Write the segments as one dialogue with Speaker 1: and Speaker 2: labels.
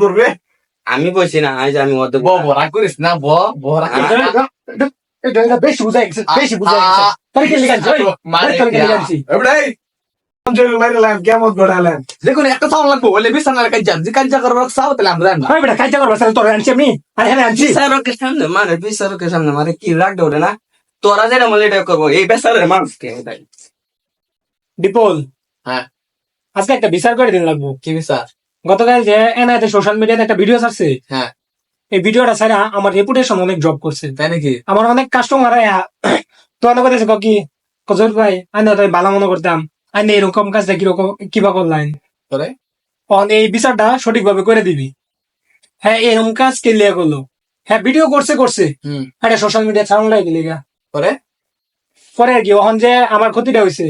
Speaker 1: করবে
Speaker 2: আমি বলছি না আমি মধ্যে
Speaker 3: বড়া করিস না বড়া
Speaker 1: এটা বেশি বুঝাই গেছে বেশি বুঝাই গেছে তোর কি লিখাইছিস ওই তোর কি লিখাইছিস
Speaker 3: এবারে
Speaker 1: মাইরালাম কেমন গড়ালাম
Speaker 3: দেখুন একটা সাউন্ড লাগবো বলে বিছানার কাজ যে কাজ করার সাও তাহলে আমরা জানি না
Speaker 1: ওই বেটা কাইটা করবা তোর আনছি আমি আরে হ্যাঁ আনছি
Speaker 2: বিচারকের সামনে মারে বিচারকের সামনে মারে কি রাগ দেবে না তোরা যেটা বলে এটা করবো এই বেচারের মানুষকে তাই
Speaker 1: বিপুল
Speaker 3: হ্যাঁ
Speaker 1: আজকে একটা বিচার করে দিন লাগবো
Speaker 3: কি বিচার
Speaker 1: গতকাল যে এনআইতে সোশ্যাল মিডিয়াতে একটা ভিডিও ছাড়ছে
Speaker 3: হ্যাঁ
Speaker 1: এই ভিডিওটা ছাড়া আমার রেপুটেশন অনেক ড্রপ করছে
Speaker 3: তাই নাকি
Speaker 1: আমার অনেক কাস্টমার তো অনেক কথা কি কজর ভাই আমি তাই ভালো মনে করতাম আমি এরকম কাজটা কিরকম কিবা করলাম
Speaker 3: করে
Speaker 1: এই বিচারটা সঠিকভাবে করে দিবি হ্যাঁ এরকম কাজ কে লিয়া করলো হ্যাঁ ভিডিও করছে এটা সোশ্যাল মিডিয়া ছাড়ানো লাগে লিগা
Speaker 3: করে
Speaker 1: পরে আর কি এখন যে আমার ক্ষতিটা হয়েছে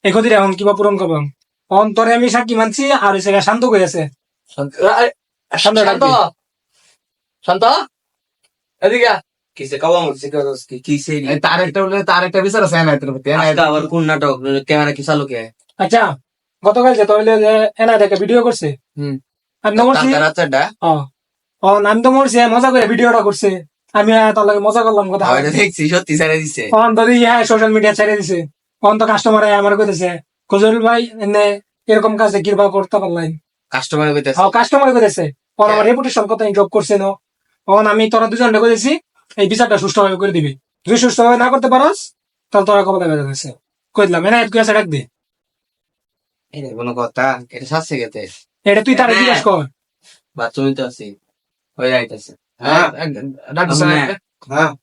Speaker 1: এই ক্ষতিটা এখন কিবা পূরণ করবাম এখন তোরে আমি সাক্ষী মানছি আর হয়েছে শান্ত করেছে
Speaker 3: শান্ত শান্ত এদিকে
Speaker 2: কিসে কাওয়া মরছে কিসে
Speaker 3: তার একটা বিচার আছে এনায়েতের প্রতি
Speaker 2: আবার কোন নাটক ক্যামেরা কি চালু কে
Speaker 1: আচ্ছা গতকাল যে তাহলে যে এনা একটা ভিডিও করছে আমি তো মরছি
Speaker 2: রাতটা
Speaker 1: আমি তো মরছি মজা করে ভিডিওটা করছে আমি তার লাগে মজা করলাম কথা
Speaker 2: আমি দেখছি সত্যি ছেড়ে দিছে
Speaker 1: অন তো হ্যাঁ সোশ্যাল মিডিয়া ছেড়ে দিছে অন তো কাস্টমার আমার কইতেছে কজরুল ভাই এনে এরকম কাজে কিরবা করতে পারলাম
Speaker 2: কাস্টমার কইতাছে
Speaker 1: কাস্টমার কইতেছে অন আমার রেপুটেশন কথা জব করছে না অন আমি তোরা দুজনকে কইতেছি এই বিচারটা সুষ্ঠুভাবে করে দিবি তুই সুষ্ঠুভাবে না করতে পারস তাহলে তোরা কবে দেখা যাচ্ছে কই দিলাম এনা তুই আছে ডাক দে
Speaker 2: এটা কোনো কথা এটা শাস্তি গেতে
Speaker 1: এটা তুই তারা জিজ্ঞাসা কর
Speaker 2: বাথরুমে তো আছি হয়ে যাইতেছে
Speaker 1: হ্যাঁ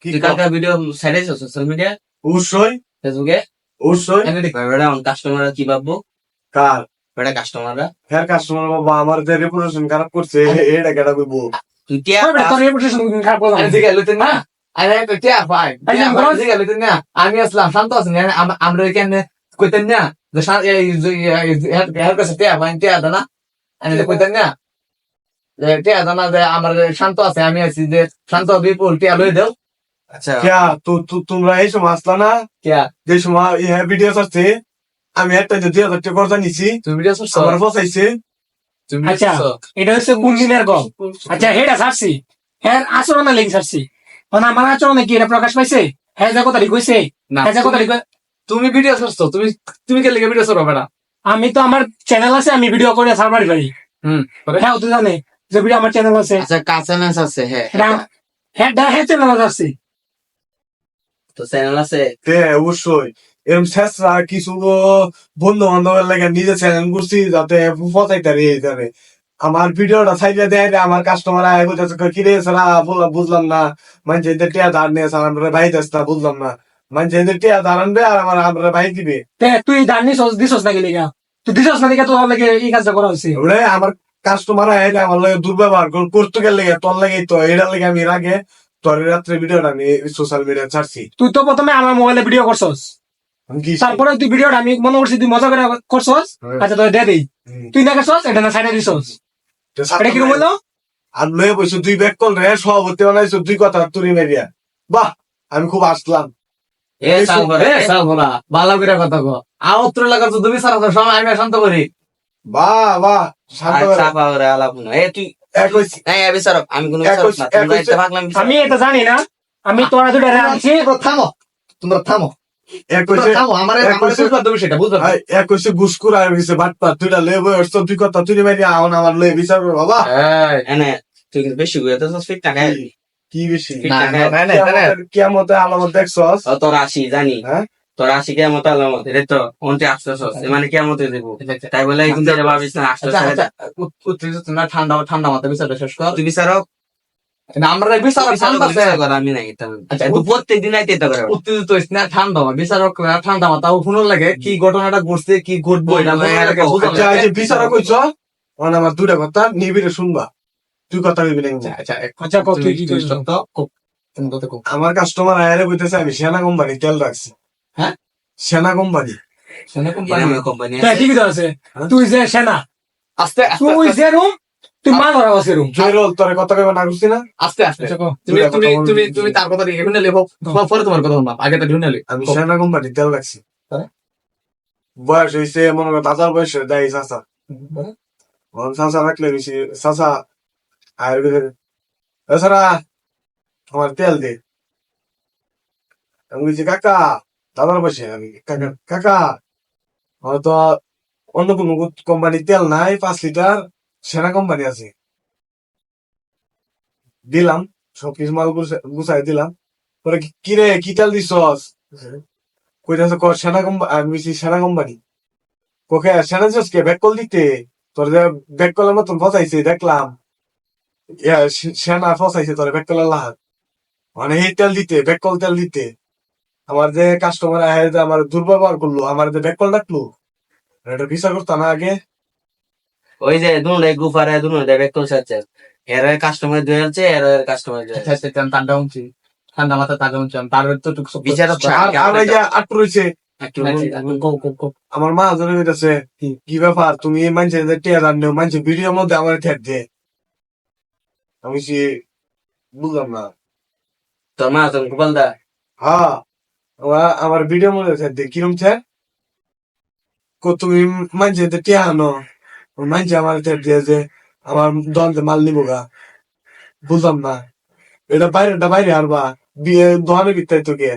Speaker 2: তুই কালকে ভিডিও ছাড়াইছো সোশ্যাল মিডিয়া
Speaker 1: অবশ্যই
Speaker 2: ফেসবুকে
Speaker 1: অবশ্যই
Speaker 2: বেটা কাস্টমাররা কি ভাববো
Speaker 1: কার
Speaker 2: বেটা কাস্টমাররা
Speaker 1: হ্যাঁ কাস্টমার বাবা আমার যে রেপুটেশন খারাপ করছে এটা কেটা কইবো
Speaker 2: তুই টিয়া
Speaker 1: তোর রেপুটেশন খারাপ করলাম
Speaker 3: এদিকে লুতেন না আরে টিয়া ভাই এদিকে লুতেন না আমি আসলাম শান্ত আছেন আমরা এখানে কইতেন না যে এর কাছে টিয়া ভাই টিয়া দানা আমি কইতেন না যে টিয়া দানা যে আমার শান্ত আছে আমি আছি যে শান্ত বিপুল টিয়া লই দেও
Speaker 2: আচ্ছা
Speaker 1: তোমরা এই সময় আসলা না
Speaker 3: কিয়া
Speaker 1: যে সময় ইহা ভিডিও আছে আমি একটা যে 2000 টাকা খরচা নিছি
Speaker 3: তুমি ভিডিও করছো
Speaker 1: আমার ফসাইছে
Speaker 3: তুমি
Speaker 1: আচ্ছা এটা হচ্ছে কোন দিনের গল্প আচ্ছা হেডা ছাড়ছি হ্যাঁ আচরণে লেগে ছাড়ছি মানে আমার আচরণে কি এটা প্রকাশ পাইছে হ্যাঁ যা কথা কইছে
Speaker 3: না
Speaker 1: হ্যাঁ যা কথা
Speaker 3: তুমি ভিডিও করছো তুমি কে লিখে ভিডিও করবে না
Speaker 1: আমি তো আমার চ্যানেল আছে আমি ভিডিও করে ছাড়বারই পারি হ্যাঁ তুই জানে যে ভিডিও আমার চ্যানেল আছে
Speaker 2: আচ্ছা কাঁচানাচ আছে হ্যাঁ
Speaker 1: হ্যাঁ চ্যানেল আছে
Speaker 2: তো চ্যানেল আছে
Speaker 1: অবশ্যই এরকম শেষরা কিছু বন্ধু বান্ধবের লাগে নিজে চ্যানেল করছি যাতে ফসাইতারি এইটারে আমার ভিডিওটা সাইডে দেয় আমার কাস্টমার আয় বলতেছে কিরে সারা বুঝলাম না মানে টিয়া ধার নিয়ে স্যার আমরা ভাই যাস না বুঝলাম না মানে টিয়া ধার আনবে আর আমার আমরা ভাই দিবে তুই ধার দিছস নাকি লেগা তুই দিছস না লেগা তোর লাগে এই কাজটা করা হয়েছে আমার কাস্টমার আয় আমার লাগে দুর্ব্যবহার করতে গেলে তোর লাগে তো এটার লাগে আমি আগে তোর রাত্রে ভিডিওটা আমি সোশ্যাল মিডিয়া ছাড়ছি তুই তো প্রথমে আমার মোবাইলে ভিডিও করছস তারপরে তুই ভিডিওটা আমি মনে করছি তুই মজা করে করছস আচ্ছা তোর দে দেই তুই না করছস এটা না সাইডে দিছস এটা কিরকম হলো আর লয়ে বসে তুই ব্যাক কল রে সভাপতি বানাইছো তুই কথা তুই মেরিয়া বাহ আমি খুব আসলাম
Speaker 3: ভালো করে কথা কো আউত্র লাগার তো তুমি সারা সময় আমি শান্ত করি
Speaker 1: বাহ বাহ শান্ত
Speaker 2: চাপা করে আলাপ না এ তুই বিচারক আমি কোনো আমি
Speaker 1: এটা জানি না আমি তোরা দুটো আনছি
Speaker 3: থামো তোমরা থামো
Speaker 1: ঘুসকুর আর হয়েছে বাটপা তুইটা লেবো তুই কথা তুই মারি এখন আমার লয়ে বিচার বাবা
Speaker 2: তুই কিন্তু বেশি ঘুরে তো ফিট টাকা
Speaker 1: কি বেশি কেমন আলামত দেখছস
Speaker 2: তোর আসি জানি তোর আসি কেমন আলামত এটা তো অন্তে আসতেছ মানে কেমন দেবো তাই বলে কিন্তু ভাবিস না আসতে
Speaker 3: না ঠান্ডা ঠান্ডা মাথা বিচারটা শেষ কর
Speaker 2: তুই বিচারক
Speaker 3: আমরা বিচারক
Speaker 2: আমি নাই প্রত্যেক দিন আইতে করে
Speaker 3: উত্তেজিত হইস না ঠান্ডা বিচারক ঠান্ডা মাথা শুনুন লাগে কি ঘটনাটা ঘটছে কি ঘটবো এটা
Speaker 1: বিচারক হইছ আমার দুটা কথা নিবিড়ে শুনবা তুই কথা কইবি না আচ্ছা আমার কাস্টমার আয়ারে বলতেছে আমি সেনা কোম্পানি তেল রাখছি
Speaker 3: হ্যাঁ
Speaker 1: সেনা কোম্পানি
Speaker 2: কোম্পানি
Speaker 1: ঠিকই তো আছে তুই যে সেনা
Speaker 3: আস্তে
Speaker 1: তুই যে রুম তুই মা ধরা আছে রুম জয়রল তোর কথা কইবা না করছিস না
Speaker 3: আস্তে আস্তে তুমি তার কথা এখানে লেবো পরে তোমার কথা না আগে তো ঢুনে
Speaker 1: আমি সেনা কোম্পানি তেল রাখছি বয়স হইছে মনে কর দাদার বয়স দেয় চাচা চাচা রাখলে বেশি চাচা আয়ুর্বেদের এছাড়া আমার তেল দে আমি বলছি কাকা দাদার বসে আমি কাকা কাকা আমার তো অন্য কোনো কোম্পানির তেল নাই 5 লিটার সেনা কোম্পানি আছে দিলাম সবকিছু মাল গুছাই দিলাম পরে কিরে কি তেল দিছস কইতাছে ক সেনা কোম্পানি আমি বলছি সেনা কোম্পানি কোকে সেনা জসকে ব্যাক কল দিতে তোর যে ব্যাক কলের মতন ফসাইছে দেখলাম সেনা ফসাইছে তোর ব্যাক কলের লাহাত মানে এই তেল দিতে ব্যাক কল তেল দিতে আমার যে কাস্টমার আহে যে আমার দুর্ব্যবহার করলো আমার যে ব্যাক কল ডাকলো এটা বিচার করতাম না আগে
Speaker 2: ওই যে দুনো গুফারে দুনো ব্যাক কল সাথে এর কাস্টমার দুই আছে এর কাস্টমার দুই আছে
Speaker 3: ঠান্ডা উঠছি ঠান্ডা মাথা তাজা উঠছি তার তো
Speaker 2: বিচার
Speaker 1: আর এই যে আটটু রয়েছে আমার মা জনে হইতেছে কি ব্যাপার তুমি মানছে যে টিয়ার আনলেও মানছে ভিডিওর মধ্যে আমার ঠেক দে আমি সে বুঝলাম না
Speaker 2: তোর মা তোর গোপাল দা
Speaker 1: হ্যাঁ আমার ভিডিওর মধ্যে ঠেক দে কিরম ঠেক তুমি মানছে যে টিয়া আনো মানছে আমার ঠেক দিয়ে যে আমার দন্তে মাল নিবো গা বুঝলাম না এটা বাইরে আরবা বিয়ে দোকানের ভিতরে তো কে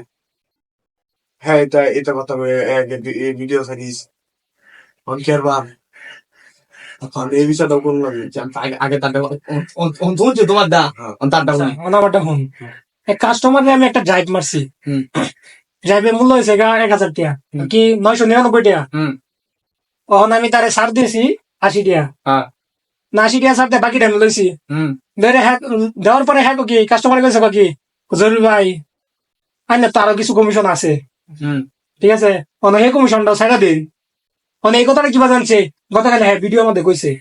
Speaker 1: হ্যাঁ এটা কথা ভিডিও সারিস অন কি আরবা এখন এই বিষয়টা করলাম
Speaker 3: আগে তারটা শুনছি তোমার দা তারটা
Speaker 4: অনাবারটা ফোন এক কাস্টমারে আমি একটা ড্রাইভ মারছি ড্রাইভের মূল্য হয়েছে 1000 টাকা কি 999 টাকা তখন আমি তারে ছাড় দিয়েছি 80 টাকা না 80 টাকা ছাড়তে বাকি টাইম লইছি দেওয়ার পরে হ্যাঁ কি কাস্টমার গেছে কি জরুরি ভাই আইনে তো আরো কিছু কমিশন আছে ঠিক আছে অনেক এই কমিশনটাও ছাড়া দিন অনেক এই কথাটা কিবা জানছে গতকাল হ্যাঁ ভিডিও মধ্যে কইছে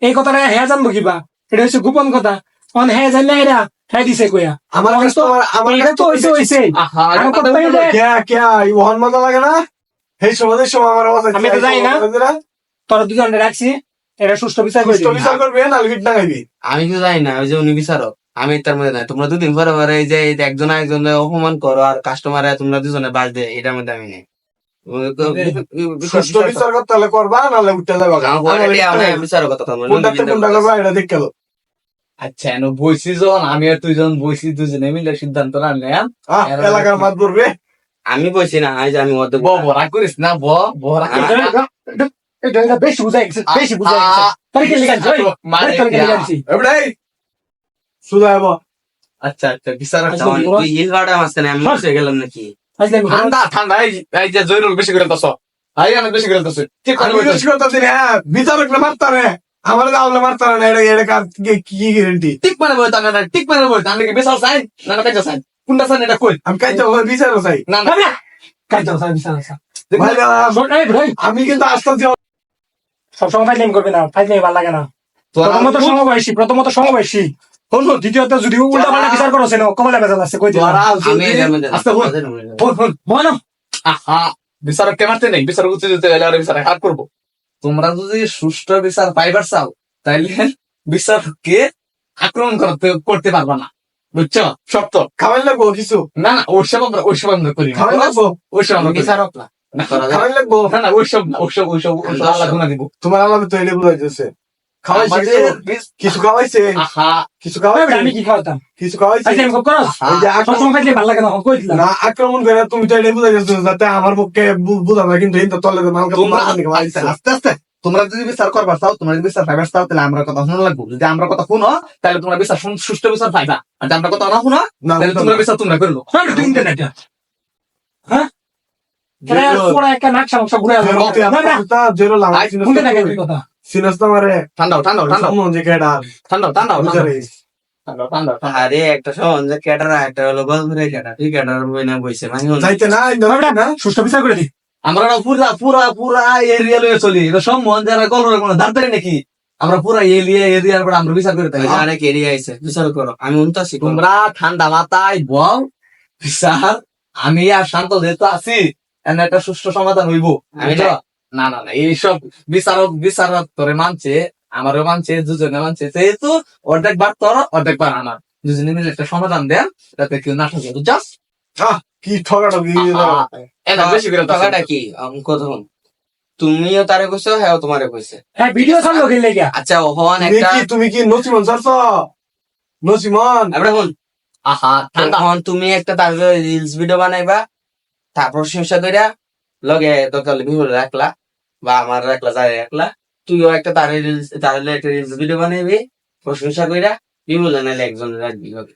Speaker 4: এই কথাটা হ্যাঁ জানবো কিবা এটা হচ্ছে গোপন কথা অন হ্যাঁ জানলে এরা হ্যাঁ দিছে কইয়া
Speaker 1: আমার
Speaker 4: এটা তো হইছে হইছে আর কথা হইলে
Speaker 1: ওহন মজা লাগে না এই সমাজের সময় আমার আওয়াজ
Speaker 4: আমি তো জানি না। তোরা দুজন রাখছি এটা সুষ্ঠু বিচার করে
Speaker 1: সুষ্ঠু বিচার করবে না লিট না খাইবি
Speaker 2: আমি তো জানি না ওই যে উনি বিচারক আমি তার মধ্যে নাই তোমরা দুদিন পরে পরে এই যে একজন একজনে অপমান করো আর কাস্টমার তোমরা দুজনে বাস দে এটার মধ্যে আমি নেই
Speaker 1: সুষ্ঠু বিচার করতে হলে করবা নাহলে উঠতে যাবা
Speaker 2: বিচারক কথা তোমরা
Speaker 1: কোনটা কোনটা করবা এটা দেখ গেল
Speaker 3: আচ্ছা এনো বইছি যখন আমি আর তুই যখন বইছি দুজনে মিলে সিদ্ধান্ত নিলাম
Speaker 1: এলাকার মাত করবে
Speaker 2: আমি বলছি না আজ আমি মধ্যে
Speaker 3: বড়া করিস না বড়া
Speaker 4: এটা বেশি বুঝাই গেছে বেশি বুঝাই গেছে তাই কি লিখাচ্ছি
Speaker 1: এবারে সুদা আবা
Speaker 3: আচ্ছা আচ্ছা বিচারক
Speaker 2: তুই ইল গাড়া মাঝখানে আমি বসে গেলাম নাকি
Speaker 3: ঠান্ডা ঠান্ডা এই যে জয়নুল বেশি করে দছ অনেক বেশি করে দছ ঠিক
Speaker 1: আমি বেশি করতেছি না বিচারক না মারতারে আমার দাওলে মারতারে না এটা কার কি গ্যারান্টি
Speaker 3: ঠিক মানে বলতা না ঠিক মানে বলতা আমি কি বিচার চাই না কাজ চাই কোনটা চাই এটা কই
Speaker 1: আমি কাজ বিচার চাই
Speaker 3: না
Speaker 4: না কাজ দাও স্যার
Speaker 1: ভাই আমি কিন্তু আসতেছি
Speaker 4: সব সময় ফাইল করবে না ফাইল ভালো লাগে না প্রথমত সমবয়সী শোন দ্বিতীয়ত যদি উল্টা পাল্টা বিচার করো সেন কমলা বেজাল আছে কই দিলাম
Speaker 2: আমি এটার মধ্যে
Speaker 4: বলো
Speaker 3: আহা বিচারক কে মারতে নেই বিচারক উচিত দিতে গেলে আর বিচার হাত করবো তোমরা যদি সুষ্ঠু বিচার পাইবার চাও তাইলে বিচারককে আক্রমণ করতে পারবা না বুঝছো শর্ত
Speaker 1: খাওয়াই লাগবো কিছু
Speaker 3: না না ওইসব আমরা করি না
Speaker 1: খাওয়াই লাগবো
Speaker 3: ওইসব আমরা
Speaker 2: বিচারক না
Speaker 1: খাওয়াই লাগবো
Speaker 3: না না ওইসব আল্লাহ গুণা দিব
Speaker 1: তোমার আল্লাহ তো এলে বুঝাইতেছে খাওয়াইছে কিছু খাওয়াইছে
Speaker 3: আহা
Speaker 1: কিছু খাওয়াইছে
Speaker 4: আমি কি খাওয়াতাম
Speaker 1: কিছু খাওয়াইছে
Speaker 4: আচ্ছা আমি করস
Speaker 1: এই যে
Speaker 4: সব সময় ফাইল ভালো লাগে না কই দিলাম
Speaker 1: না আক্রমণ করে তুমি তো এটা বুঝাইতেছো যাতে আমার পক্ষে বুঝাবে কিন্তু এই তো তলে মালকে
Speaker 3: আস্তে আস্তে তোমরা যদি বিচার করবার চাও তোমরা যদি বিচার পাইবার চাও তাহলে আমরা কথা শোনা লাগবো যদি আমরা কথা শুনো তাহলে তোমরা বিচার সুষ্ঠু বিচার পাইবা আর যদি আমরা কথা না শুনো তাহলে তোমরা বিচার তোমরা করলো
Speaker 4: হ্যাঁ পুরো একটা নাক সমস্যা ঘুরে আসবে
Speaker 1: জেরো লাগাই
Speaker 4: শুনতে থাকে কথা
Speaker 1: সিনাস্তা মারে
Speaker 3: ঠান্ডাও
Speaker 1: মন যে কেডা
Speaker 3: ঠান্ডাও
Speaker 2: আরে একটা সময় যে ক্যাটারা একটা হলো গল্পের ক্যাটা ঠিক ক্যাটার বই না বইছে মানে
Speaker 1: যাইতে না
Speaker 4: না সুষ্ঠু বিচার করে দি
Speaker 3: আমরা পুরা এরিয়া লয়ে চলি এটা সব মন যারা কলরের কোনো দাঁড়াতে নাকি আমরা পুরা এরিয়ার পর আমরা বিচার করে থাকি
Speaker 2: আরেক এরিয়া আছে বিচার করো আমি উনতাছি
Speaker 3: তোমরা ঠান্ডা মাথায় বল বিচার আমি আর শান্ত যেহেতু আছি এনে একটা সুষ্ঠু সমাধান হইব
Speaker 2: আমি
Speaker 3: না এইসব বিচারক তোরে মানছে আমারও মানছে দুজনে মানছে যেহেতু অর্ধেক বার তোর অর্ধেক বার আমার দুজনে মিলে একটা সমাধান দেন যাতে কেউ না থাকে বুঝছস
Speaker 1: কি ঠগাঠগি
Speaker 3: এটা বেশি করে
Speaker 2: টাকাটা কি অঙ্ক তখন তুমিও তারে কইছো, হ্যাঁ তোমারে কইছে।
Speaker 4: হ্যাঁ ভিডিও ছাড়লো কি লেগা?
Speaker 2: আচ্ছা ওহন একটা
Speaker 1: তুমি কি নসিমন স্যার নসিমন
Speaker 2: আমরা হন
Speaker 3: আহা ঠান্ডা
Speaker 2: তখন তুমি একটা তার রিলস ভিডিও বানাইবা, তারপর প্রশংসা কইরা লগে দরকার হলে বিহুল রাখলা বা আমার রাখলা যাই রাখলা, তুইও একটা তার রিলস তাহলে একটা রিলস ভিডিও বানাইবি প্রশংসা কইরা, বিহুল নাইলে একজন রাখবি লগে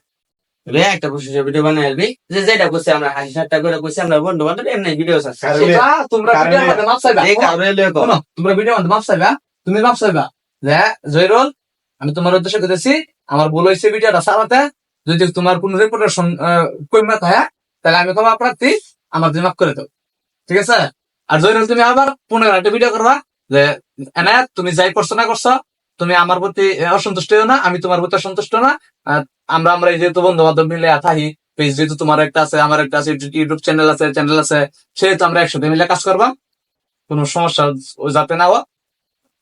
Speaker 2: একটা প্রশংসা ভিডিও বানাইবি যে যেটা কইছে আমরা হাসি ঠাট্টা করে কইছি আমরা বন্ধু বান্ধব এমনি ভিডিও ছাড়ছি।
Speaker 3: সেটা তোমরা ভিডিওর মধ্যে মাপ চাইবা
Speaker 2: এই কারণে লয়ে কও।
Speaker 3: শোনো, তোমরা ভিডিওর মধ্যে মাপ চাইবা, তুমি মাপ চাইবা যে জয়রুল আমি তোমার উদ্দেশ্যে কইতেছি আমার ভুল হয়েছে ভিডিওটা সারাতে, যদি তোমার কোন রেপুটেশন কইমা থাকে তাহলে আমি ক্ষমা প্রার্থী, আমার তুমি মাফ করে দাও, ঠিক আছে? আর জয়রুল তুমি আবার 15 একটা ভিডিও করবা যে এনায়েত তুমি যাই করছো না করছো, তুমি আমার প্রতি অসন্তুষ্ট হও না, আমি তোমার প্রতি অসন্তুষ্ট না। আমরা এই যেহেতু বন্ধু বান্ধব মিলে থাকি, পেজ যেহেতু তোমার একটা আছে আমার একটা আছে, ইউটিউব চ্যানেল আছে সেহেতু আমরা একসাথে মিলে কাজ করবা, কোনো সমস্যা যাতে না হয়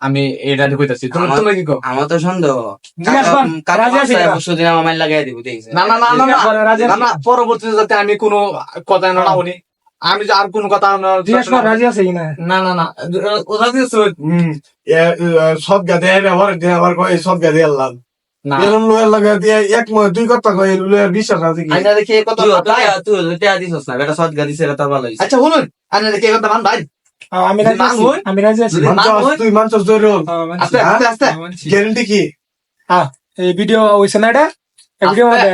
Speaker 3: আমি এটা কইতাছি। তুমি তুমি কি কো?
Speaker 2: আমার তো সন্দেহ
Speaker 4: জিজ্ঞাসা কর, রাজি আছে কিনা?
Speaker 2: পরশুদিন আমার মাইল লাগাই দিব দেখছি।
Speaker 3: না না না না
Speaker 4: জিজ্ঞাসা করে রাজি
Speaker 3: না,
Speaker 4: আছে?
Speaker 3: না, পরবর্তীতে যাতে আমি কোনো কথা না শুনি, আমি যে আর কোনো কথা
Speaker 4: জিজ্ঞাসা কর, রাজি আছে কিনা?
Speaker 3: না না না ওটা দিয়েছে
Speaker 1: সব গাদে আবার আবার কয় সব গাদে আল্লাহ
Speaker 3: না
Speaker 1: এরম লোয়ের লাগে দিয়ে এক ময় দুই কথা কয় লোয়ের বিশ্বাস আছে কি
Speaker 3: আইনা দেখি এই কথা
Speaker 2: তুই টেয়া দিছস না, বেটা সৎ গাদিছে এটা তো ভালো হইছে।
Speaker 3: আচ্ছা শুনুন, আইনা দেখি এই কথা মান ভাই
Speaker 4: আমি রাজি আছি,
Speaker 3: মানবই?
Speaker 4: আমি রাজি আছি।
Speaker 3: যদি
Speaker 1: তুই মানছস জরুর
Speaker 3: আস্তে আস্তে আস্তে
Speaker 1: গ্যারেন্টি কি
Speaker 4: এই ভিডিও হইছে না এটা? এই ভিডিও মধ্যে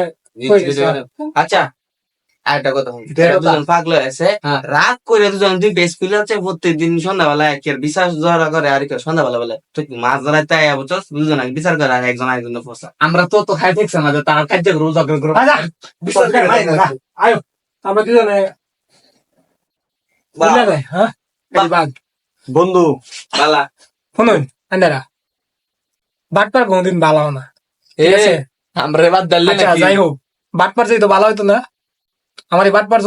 Speaker 4: কই গেছে?
Speaker 2: আচ্ছা আরেকটা কথা বলি,
Speaker 1: এটা
Speaker 2: এরা দুজন পাগল আছে,
Speaker 3: হ্যাঁ।
Speaker 2: রাগ করে দুজন দুই বেশ খুলে আছে প্রত্যেকদিন সন্ধ্যাবেলা একের বিশ্বাস ধরা করে আর কেউ সন্ধ্যাবেলা বলে তুই কি মাছ ধরাই তাই বুঝছস, দুজন আগে বিচার করে আর একজন আরেকজন ফসা।
Speaker 3: আমরা তো খাই দেখছি না যে তার কার্য করবো জগর করবো
Speaker 4: রাজা, বিশ্বাস করে ভাই, না, আয়ো আমরা দুজনে বুঝলে ভাই, হ্যাঁ এই বাদ
Speaker 1: বন্ধু
Speaker 2: বালা
Speaker 4: শুনুন আন্দারা বাটপার কোনদিন ভালো হয় না,
Speaker 3: এ
Speaker 4: ঠিক আছে?
Speaker 3: আমরা এবার দিল্লি
Speaker 4: আচ্ছা
Speaker 3: নাকি
Speaker 4: যাই হোক, বাটপার যেহেতু ভালো হইতো না, আমার এই বাটপার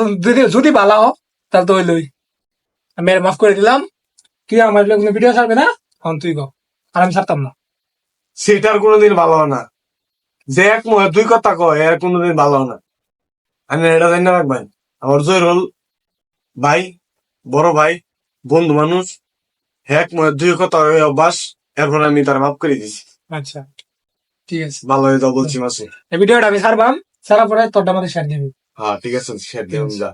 Speaker 4: যদি ভালো হোক তাহলে তো হইলই, আমি আর মাফ করে দিলাম। কি আমার কোনো ভিডিও ছাড়বে না, এখন তুই কর, আর আমি ছাড়তাম না।
Speaker 1: সেটার কোনোদিন ভালো হয় না, যে এক ময় দুই কথা কয় এর কোনোদিন ভালো হয় না। আমি এটা জানি না রাখবেন, আমার জয়রুল ভাই, বড় ভাই, বন্ধু মানুষ, এক ময় দুই কথা কয় অভ্যাস, এরপর আমি তার মাফ করে দিছি।
Speaker 4: আচ্ছা ঠিক আছে,
Speaker 1: ভালো হয়ে যাও বলছি মাসে।
Speaker 4: এই ভিডিওটা আমি ছাড়বাম, ছাড়ার পরে তোরটা আমাদের শেয়ার দিবি।
Speaker 1: হ্যাঁ ঠিক আছে, শেয়ার দিলাম যা।